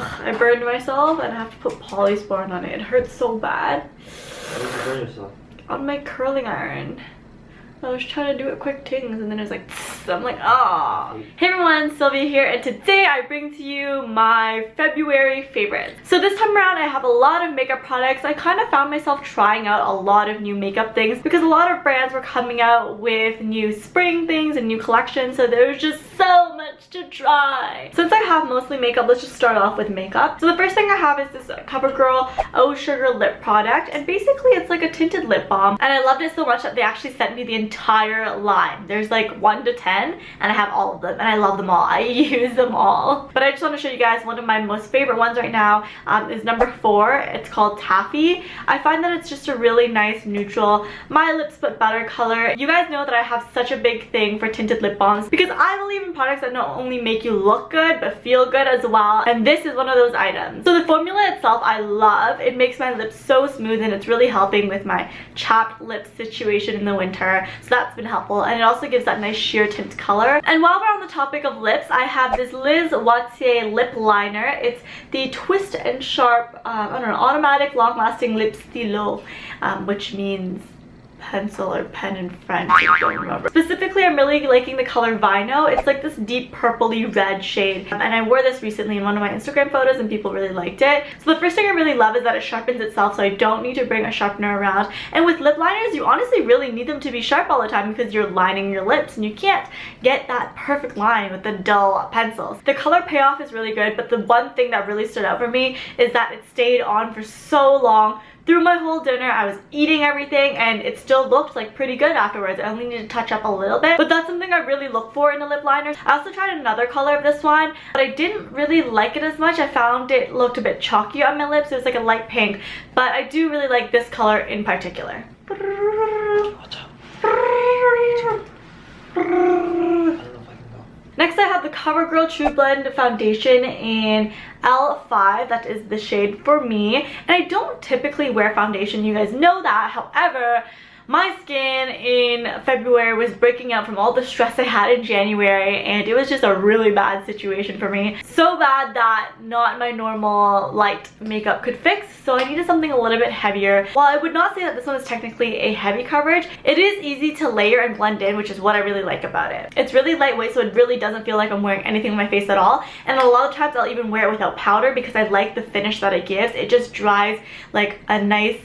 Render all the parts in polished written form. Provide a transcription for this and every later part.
Ugh, I burned myself and I have to put polysporin on it. It hurts so bad. Why did you burn yourself? On my curling iron. I was trying to do it quick things and then it was like, so I'm like, ah. Hey everyone, Sylvia here, and today I bring to you my February favorites. So this time around I have a lot of makeup products. I kind of found myself trying out a lot of new makeup things because a lot of brands were coming out with new spring things and new collections, so there was just so much to try. Since I have mostly makeup, let's just start off with makeup. So the first thing I have is this Covergirl Oh Sugar lip product, and basically it's like a tinted lip balm, and I loved it so much that they actually sent me the entire line. There's like 1 to 10 and I have all of them and I love them all. I use them all. But I just want to show you guys one of my most favorite ones right now is number 4. It's called Taffy. I find that it's just a really nice neutral My Lips But Better color. You guys know that I have such a big thing for tinted lip balms because I believe in products that not only make you look good but feel good as well, and this is one of those items. So the formula itself I love. It makes my lips so smooth and it's really helping with my chapped lips situation in the winter. So that's been helpful, and it also gives that nice sheer tint color. And while we're on the topic of lips, I have this Lise Watier lip liner. It's the Twist and Sharp, I don't know, automatic long-lasting lip stylo, which means pencil or pen in French, I don't remember. Specifically, I'm really liking the color Vino. It's like this deep purpley red shade, and I wore this recently in one of my Instagram photos and people really liked it. So the first thing I really love is that it sharpens itself, so I don't need to bring a sharpener around. And with lip liners, you honestly really need them to be sharp all the time because you're lining your lips and you can't get that perfect line with the dull pencils. The color payoff is really good, but the one thing that really stood out for me is that it stayed on for so long. Through my whole dinner, I was eating everything and it still looked like pretty good afterwards. I only need to touch up a little bit, but that's something I really look for in a lip liner. I also tried another color of this one, but I didn't really like it as much. I found it looked a bit chalky on my lips. It was like a light pink, but I do really like this color in particular. Watch out. Next I have the Covergirl TruBlend foundation in L5. That is the shade for me. And I don't typically wear foundation, you guys know that. However, my skin in February was breaking out from all the stress I had in January, and it was just a really bad situation for me. So bad that not my normal light makeup could fix, so I needed something a little bit heavier. While I would not say that this one is technically a heavy coverage, it is easy to layer and blend in, which is what I really like about it. It's really lightweight, so it really doesn't feel like I'm wearing anything on my face at all, and a lot of times I'll even wear it without powder because I like the finish that it gives. It just dries like a nice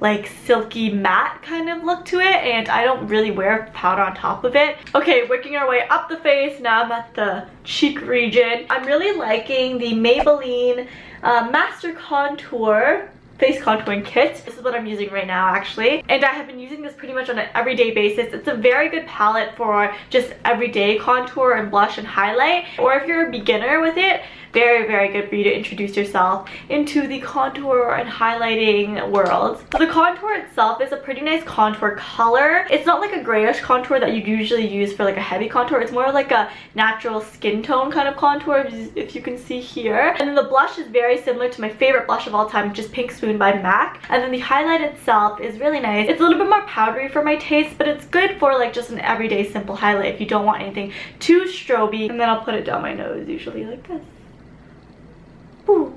like silky matte kind of look to it, and I don't really wear powder on top of it. Okay, working our way up the face, now I'm at the cheek region. I'm really liking the Maybelline Master Contour face contouring kit. This is what I'm using right now actually, and I have been using this pretty much on an everyday basis. It's a very good palette for just everyday contour and blush and highlight, or if you're a beginner with it, very good for you to introduce yourself into the contour and highlighting world. So the contour itself is a pretty nice contour color. It's not like a grayish contour that you usually use for like a heavy contour. It's more like a natural skin tone kind of contour, if you can see here. And then the blush is very similar to my favorite blush of all time, which is Pink Swoon by MAC. And then the highlight itself is really nice. It's a little bit more powdery for my taste, but it's good for like just an everyday simple highlight if you don't want anything too stroby. And then I'll put it down my nose usually like this. Ooh.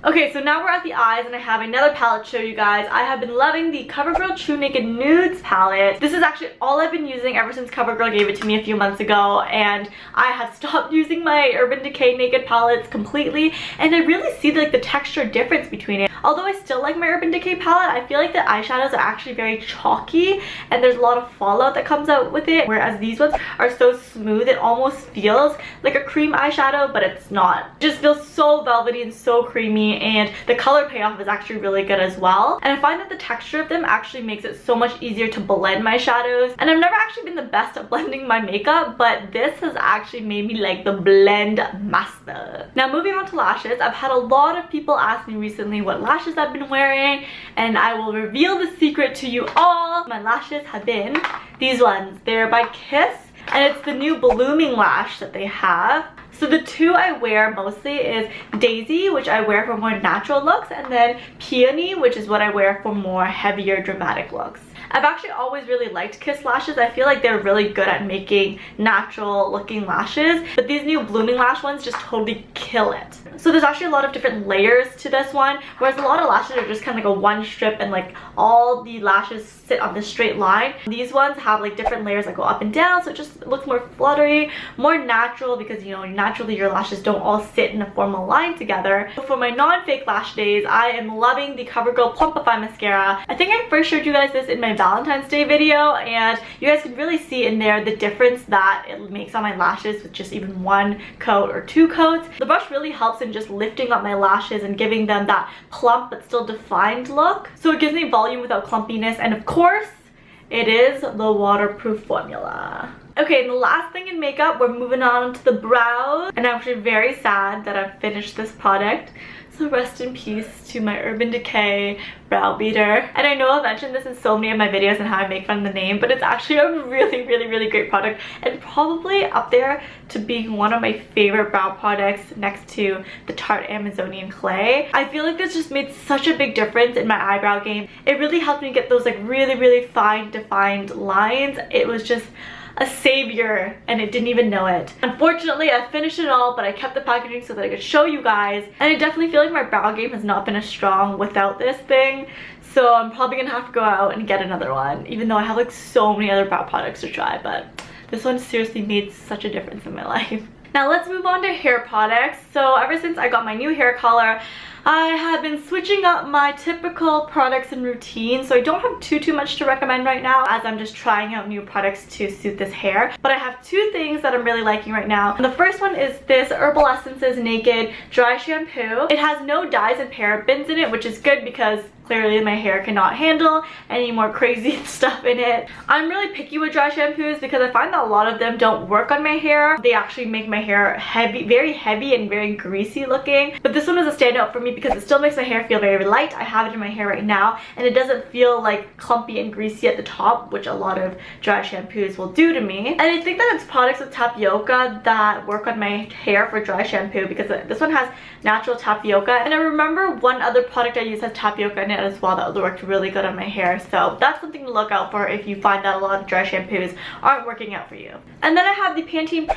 Okay, so now we're at the eyes and I have another palette to show you guys. I have been loving the Covergirl TruNaked Nudes palette. This is actually all I've been using ever since Covergirl gave it to me a few months ago, and I have stopped using my Urban Decay Naked palettes completely, and I really see like the texture difference between it. Although I still like my Urban Decay palette, I feel like the eyeshadows are actually very chalky and there's a lot of fallout that comes out with it, whereas these ones are so smooth it almost feels like a cream eyeshadow, but it's not. It just feels so velvety and so creamy, and the color payoff is actually really good as well. And I find that the texture of them actually makes it so much easier to blend my shadows. And I've never actually been the best at blending my makeup, but this has actually made me like the blend master. Now moving on to lashes, I've had a lot of people ask me recently what lashes I've been wearing, and I will reveal the secret to you all. My lashes have been these ones. They're by Kiehl, and it's the new blooming lash that they have. So the two I wear mostly is Daisy, which I wear for more natural looks, and then Peony, which is what I wear for more heavier dramatic looks. I've actually always really liked Kiss lashes. I feel like they're really good at making natural looking lashes, but these new blooming lash ones just totally kill it. So there's actually a lot of different layers to this one, whereas a lot of lashes are just kind of like a one strip and like all the lashes sit on this straight line. These ones have like different layers that go up and down, so it just looks more fluttery, more natural, because you know, naturally your lashes don't all sit in a formal line together. For my non-fake lash days, I am loving the Covergirl Plumpify mascara. I think I first showed you guys this in my Valentine's Day video, and you guys can really see in there the difference that it makes on my lashes with just even one coat or two coats. The brush really helps in just lifting up my lashes and giving them that plump but still defined look. So it gives me volume without clumpiness, and of course, it is the waterproof formula. Okay, and the last thing in makeup, we're moving on to the brows. And I'm actually very sad that I've finished this product. So rest in peace to my Urban Decay brow beater. And I know I've mentioned this in so many of my videos and how I make fun of the name, but it's actually a really great product, and probably up there to being one of my favorite brow products next to the Tarte Amazonian Clay. I feel like this just made such a big difference in my eyebrow game. It really helped me get those like really fine defined lines. It was just a savior, and it didn't even know it. Unfortunately, I finished it all, but I kept the packaging so that I could show you guys, and I definitely feel like my brow game has not been as strong without this thing, so I'm probably gonna have to go out and get another one, even though I have like so many other brow products to try, but this one seriously made such a difference in my life. Now let's move on to hair products. So ever since I got my new hair color, I have been switching up my typical products and routine, so I don't have too much to recommend right now, as I'm just trying out new products to suit this hair. But I have two things that I'm really liking right now. And the first one is this Herbal Essences Naked Dry Shampoo. It has no dyes and parabens in it, which is good because clearly my hair cannot handle any more crazy stuff in it. I'm really picky with dry shampoos because I find that a lot of them don't work on my hair. They actually make my hair heavy, very heavy and very greasy looking. But this one is a standout for me because it still makes my hair feel very light. I have it in my hair right now, and it doesn't feel like clumpy and greasy at the top, which a lot of dry shampoos will do to me. And I think that it's products with tapioca that work on my hair for dry shampoo, because this one has natural tapioca. And I remember one other product I used has tapioca in it as well that worked really good on my hair, so that's something to look out for if you find that a lot of dry shampoos aren't working out for you. And then I have the Pantene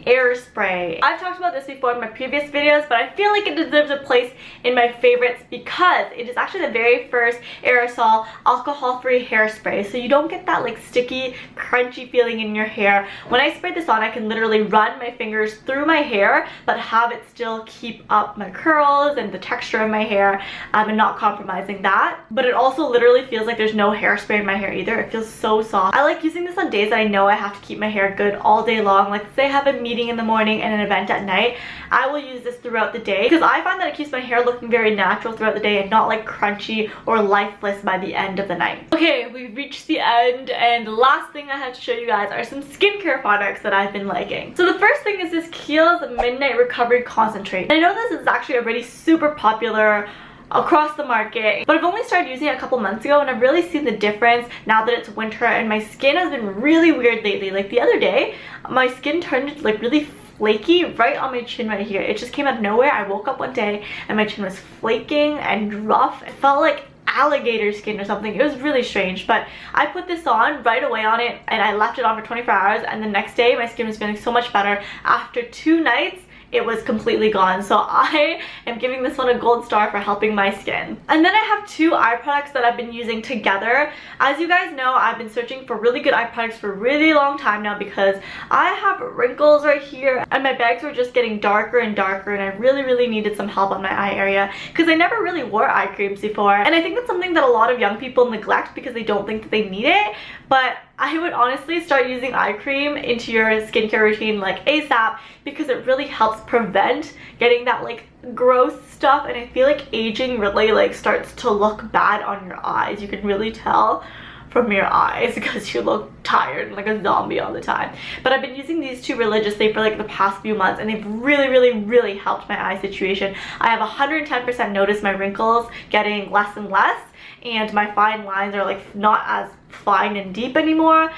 Airspray. I've talked about this before in my previous videos, but I feel like it deserves a place in my favorites because it is actually the very first aerosol alcohol-free hairspray, so you don't get that like sticky, crunchy feeling in your hair. When I spray this on, I can literally run my fingers through my hair but have it still keep up my curls and the texture of my hair, and not compromising that. But it also literally feels like there's no hairspray in my hair either. It feels so soft. I like using this on days that I know I have to keep my hair good all day long. Like say I have a meeting in the morning and an event at night, I will use this throughout the day because I find that it keeps my hair looking very natural throughout the day and not like crunchy or lifeless by the end of the night. Okay, we've reached the end, and the last thing I have to show you guys are some skincare products that I've been liking. So the first thing is this Kiehl's Midnight Recovery Concentrate. I know this is actually already super popular across the market, but I've only started using it a couple months ago, and I've really seen the difference now that it's winter, and my skin has been really weird lately. Like the other day, my skin turned like really flaky right on my chin right here. It just came out of nowhere. I woke up one day and my chin was flaking and rough. It felt like alligator skin or something. It was really strange, but I put this on right away on it, and I left it on for 24 hours, and the next day my skin was feeling so much better. After 2 nights, it was completely gone. So I am giving this one a gold star for helping my skin. And then I have 2 eye products that I've been using together. As you guys know, I've been searching for really good eye products for a really long time now because I have wrinkles right here and my bags were just getting darker and darker, and I really needed some help on my eye area because I never really wore eye creams before. And I think that's something that a lot of young people neglect because they don't think that they need it. But I would honestly start using eye cream into your skincare routine like ASAP because it really helps prevent getting that like gross stuff, and I feel like aging really like starts to look bad on your eyes. You can really tell from your eyes because you look tired and like a zombie all the time. But I've been using these 2 religiously for like the past few months, and they've really helped my eye situation. I have 110% noticed my wrinkles getting less and less, and my fine lines are like not as fine and deep anymore.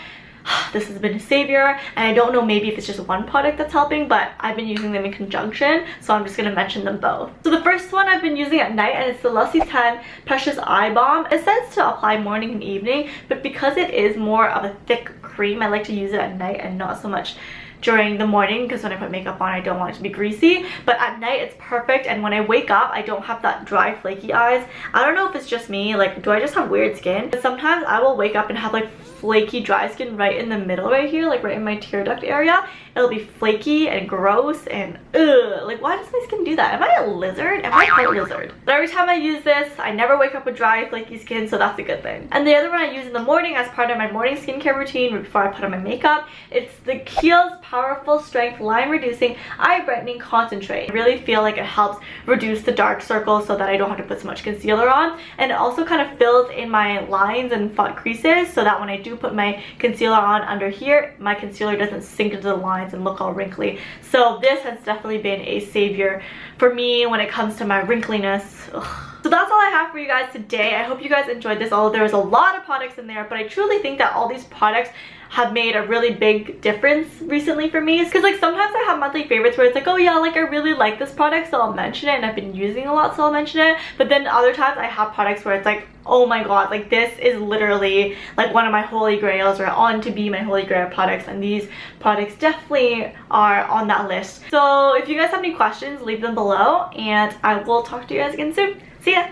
this has been a savior, and I don't know maybe if it's just one product that's helping, but I've been using them in conjunction, so I'm just gonna mention them both. So the first one I've been using at night, and it's the L'Occitane Precious Eye Balm. It says to apply morning and evening, but because it is more of a thick cream, I like to use it at night and not so much during the morning, because when I put makeup on I don't want it to be greasy. But at night it's perfect, and when I wake up I don't have that dry flaky eyes. I don't know if it's just me, like do I just have weird skin? But sometimes I will wake up and have like flaky dry skin right in the middle right here, like right in my tear duct area. It'll be flaky and gross and ugh, like why does my skin do that? Am I a lizard? Am I part lizard? But every time I use this I never wake up with dry flaky skin, so that's a good thing. And the other one I use in the morning as part of my morning skincare routine before I put on my makeup, it's the Kiehl's Powerful Strength Line Reducing Eye Brightening Concentrate. I really feel like it helps reduce the dark circles so that I don't have to put so much concealer on, and it also kind of fills in my lines and creases so that when I do put my concealer on under here, my concealer doesn't sink into the lines and look all wrinkly. So this has definitely been a savior for me when it comes to my wrinkliness. Ugh. So that's all I have for you guys today. I hope you guys enjoyed this. Although there was a lot of products in there, but I truly think that all these products have made a really big difference recently for me. Because like sometimes I have monthly favorites where it's like, oh yeah, like I really like this product, so I'll mention it, and I've been using it a lot, so I'll mention it. But then other times I have products where it's like, oh my god, like this is literally like one of my holy grails, or on to be my holy grail products, and these products definitely are on that list. So if you guys have any questions, leave them below, and I will talk to you guys again soon. See ya!